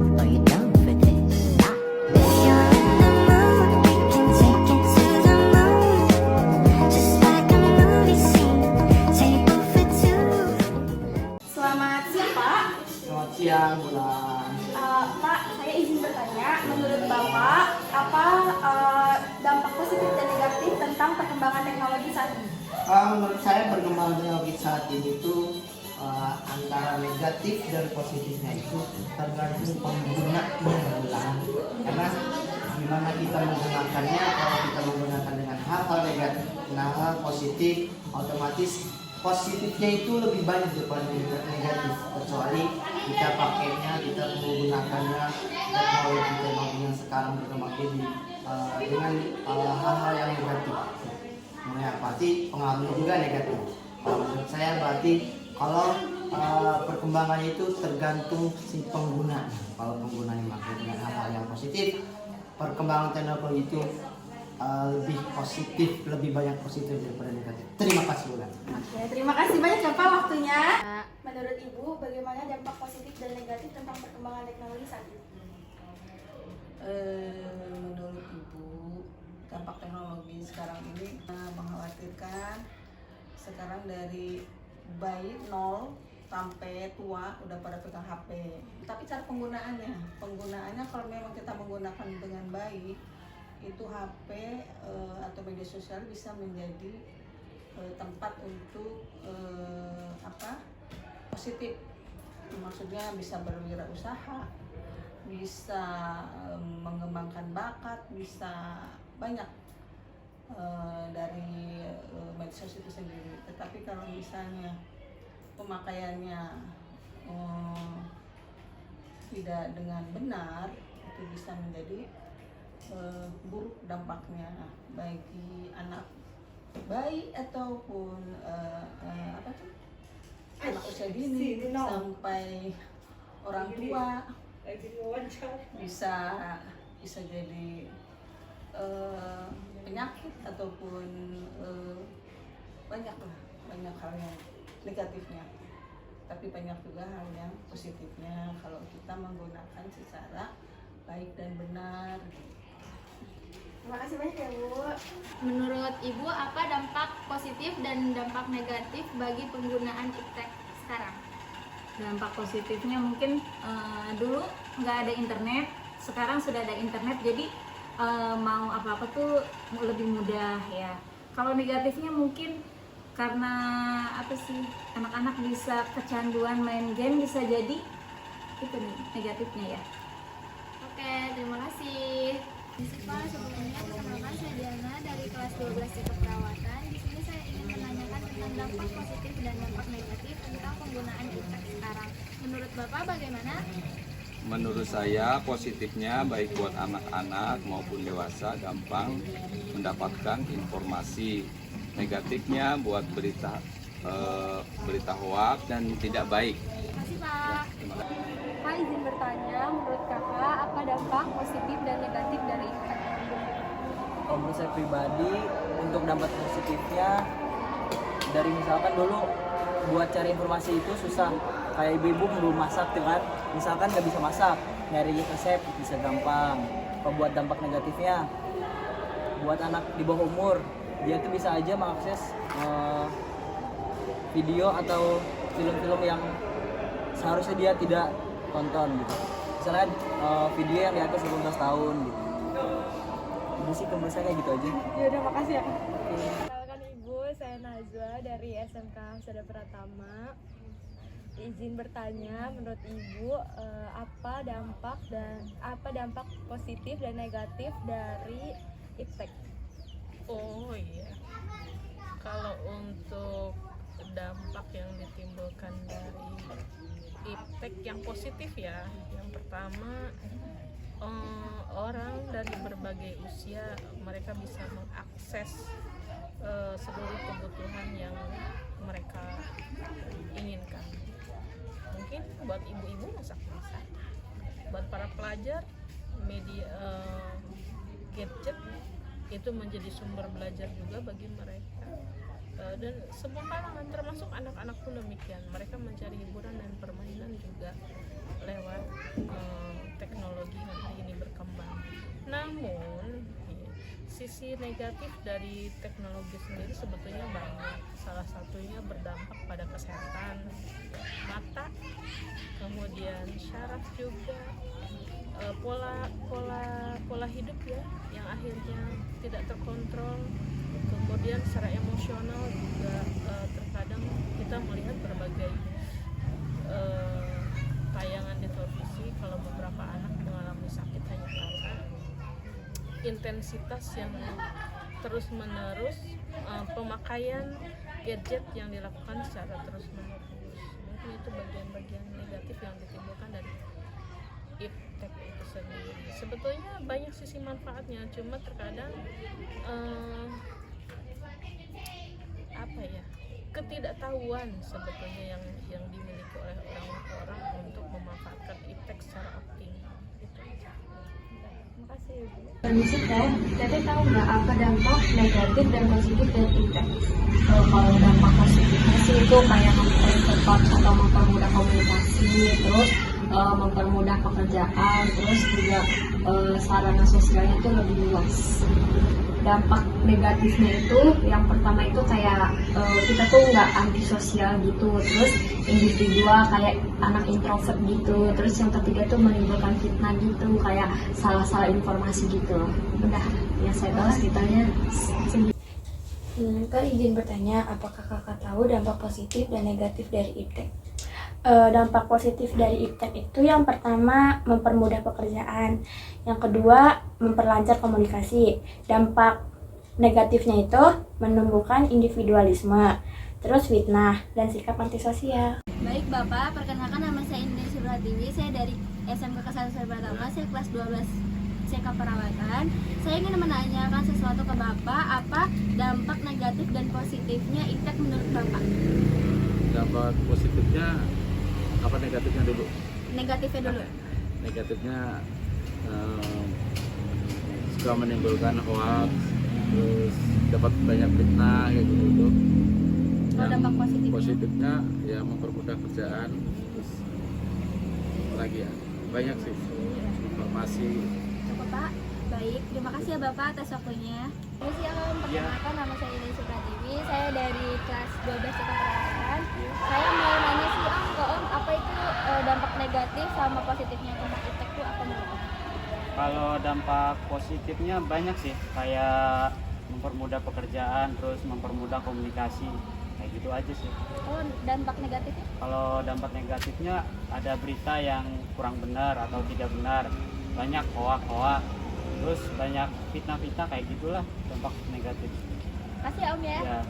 Are you down for this? You're in the mood, we can take it to the moon. Just like a movie scene, table for two. Selamat siang, Pak. Selamat siang, Bulan. Pak, saya izin bertanya, menurut Bapak, apa dampak positif dan negatif tentang perkembangan teknologi saat ini? Menurut saya perkembangan teknologi saat ini itu antara negatif dan positifnya itu tergantung pengguna. Karena gimana kita menggunakannya, kalau kita menggunakan dengan hal-hal negatif, hal positif, otomatis positifnya itu lebih banyak daripada negatif. Kecuali kita pakainya, kita menggunakannya teknologi yang sekarang berkembang ini dengan hal-hal yang negatif. Nah, pasti pengaruhnya juga negatif. Menurut saya berarti kalau perkembangannya itu tergantung si pengguna. Kalau pengguna yang pakai dengan hal-hal yang positif, perkembangan teknologi itu lebih positif, lebih banyak positif daripada negatif. Terima kasih, Bulan. Oke, terima kasih banyak ya Pak waktunya. Menurut Ibu, bagaimana dampak positif dan negatif tentang perkembangan teknologi saat ini? Menurut Ibu, dampak teknologi sekarang ini mengkhawatirkan. Sekarang dari bayi 0 sampai tua udah pada pegang HP. Tapi cara penggunaannya kalau memang kita menggunakan dengan baik, itu HP atau media sosial bisa menjadi tempat untuk positif. Maksudnya bisa berwirausaha, bisa mengembangkan bakat, bisa banyak dari medsos itu sendiri. Tetapi kalau misalnya pemakaiannya tidak dengan benar, itu bisa menjadi buruk dampaknya bagi anak bayi ataupun anak usia dini sampai orang tua. Bisa jadi penyakit ataupun banyak hal yang negatifnya, tapi banyak juga hal yang positifnya kalau kita menggunakan secara baik dan benar. Terima kasih banyak ya Bu. Menurut Ibu, apa dampak positif dan dampak negatif bagi penggunaan iptek sekarang? Dampak positifnya mungkin dulu nggak ada internet, sekarang sudah ada internet, jadi mau apa-apa tuh lebih mudah ya. Kalau negatifnya mungkin karena anak-anak bisa kecanduan main game, bisa jadi itu nih negatifnya ya. Oke, terima kasih. Pak, sebelumnya perkenalkan saya Diana dari kelas 12 Teknik Perawatan. Di sini saya ingin menanyakan tentang dampak positif dan dampak negatif tentang penggunaan iptek sekarang. Menurut Bapak bagaimana? Menurut saya positifnya baik buat anak-anak maupun dewasa gampang mendapatkan informasi. Negatifnya buat berita hoak dan tidak baik. Terima kasih Pak. Pak, izin bertanya, menurut Kakak apa dampak positif dan negatif dari iptek? Kalau menurut saya pribadi, untuk dampak positifnya, dari misalkan dulu buat cari informasi itu susah, kayak ibu-ibu belum masak tuh kan, misalkan nggak bisa masak, nyari resep bisa gampang. Kalau buat dampak negatifnya, buat anak di bawah umur, dia tuh bisa aja mengakses video atau film-film yang seharusnya dia tidak tonton gitu. Misalnya video yang di atas 18 tahun gitu. Jadi sih menurut saya kayak gitu aja. Ya udah, makasih ya. Kenalkan Ibu, saya Najwa dari SMK Hafsada Pratama. Izin bertanya, menurut Ibu apa dampak positif dan negatif dari iptek? Oh iya, kalau untuk dampak yang ditimbulkan dari iptek yang positif ya, yang pertama orang dari berbagai usia mereka bisa mengakses seluruh kebutuhan yang mereka inginkan. Mungkin buat ibu-ibu masak-masak, buat para pelajar media gadget itu menjadi sumber belajar juga bagi mereka, dan semua kalangan termasuk anak-anak pun demikian. Mereka mencari hiburan dan permainan juga lewat sisi negatif dari teknologi sendiri sebetulnya banyak. Salah satunya berdampak pada kesehatan mata, kemudian syaraf juga, pola hidup ya, yang akhirnya tidak terkontrol. Kemudian secara emosional juga terkadang kita melihat berbagai tayangan di televisi kalau beberapa anak mengalami sakit hanya karena intensitas yang terus-menerus, pemakaian gadget yang dilakukan secara terus-menerus. Mungkin itu bagian-bagian negatif yang ditimbulkan dari iptek itu sendiri. Sebetulnya banyak sisi manfaatnya, cuma terkadang ketidaktahuan sebetulnya yang dimiliki oleh orang-orang untuk memanfaatkan iptek secara optimal. Itu aja. Terima kasih Ibu. Permisi Teh, Teteh tahu nggak apa dampak negatif dan positif dari iptek? Kalau dampak positifnya sih itu kayak mempercepat atau mempermudah komunikasi, terus mempermudah pekerjaan, terus juga sarana sosialnya itu lebih luas. Dampak negatifnya itu yang pertama itu kayak kita tuh nggak antisosial gitu, terus individual kayak anak introvert gitu, terus yang ketiga tuh menimbulkan fitnah gitu, kayak salah-salah informasi gitu. Udah yang saya tahu sekitarnya segitu. Kak izin bertanya, apakah kakak tahu dampak positif dan negatif dari iptek? Dampak positif dari iptek itu yang pertama mempermudah pekerjaan, yang kedua memperlancar komunikasi. Dampak negatifnya itu menumbuhkan individualisme, terus fitnah dan sikap antisosial. Baik Bapak, perkenalkan nama saya Indri Subratiwi, saya dari SMK Kesatuan Swadaya Pratama, saya kelas 12 CK Perawatan. Saya ingin menanyakan sesuatu ke Bapak, apa dampak negatif dan positifnya iptek menurut Bapak? Dampak positifnya apa, negatifnya dulu? Negatifnya dulu. Negatifnya suka menimbulkan hoax, terus dapat banyak fitnah kayak gitu. Kalau dampak positifnya ya mempermudah kerjaan, terus lagi ya banyak sih informasi. Cukup Pak. Baik, terima kasih ya Bapak atas waktunya. Permisi Om, perkenalkan nama saya Indri Subratiwi, saya dari kelas 12 CK Perawatan. Saya mau nanya sih Om, ke Om, apa itu dampak negatif sama positifnya tentang iptek itu apa menurut Om? Kalau dampak positifnya banyak sih, kayak mempermudah pekerjaan, terus mempermudah komunikasi, kayak gitu aja sih. Oh, dampak negatifnya? Kalau dampak negatifnya ada berita yang kurang benar atau tidak benar, banyak hoak-hoak, terus banyak fitnah-fitnah, kayak gitulah dampak negatif. Makasih Om ya. Ya.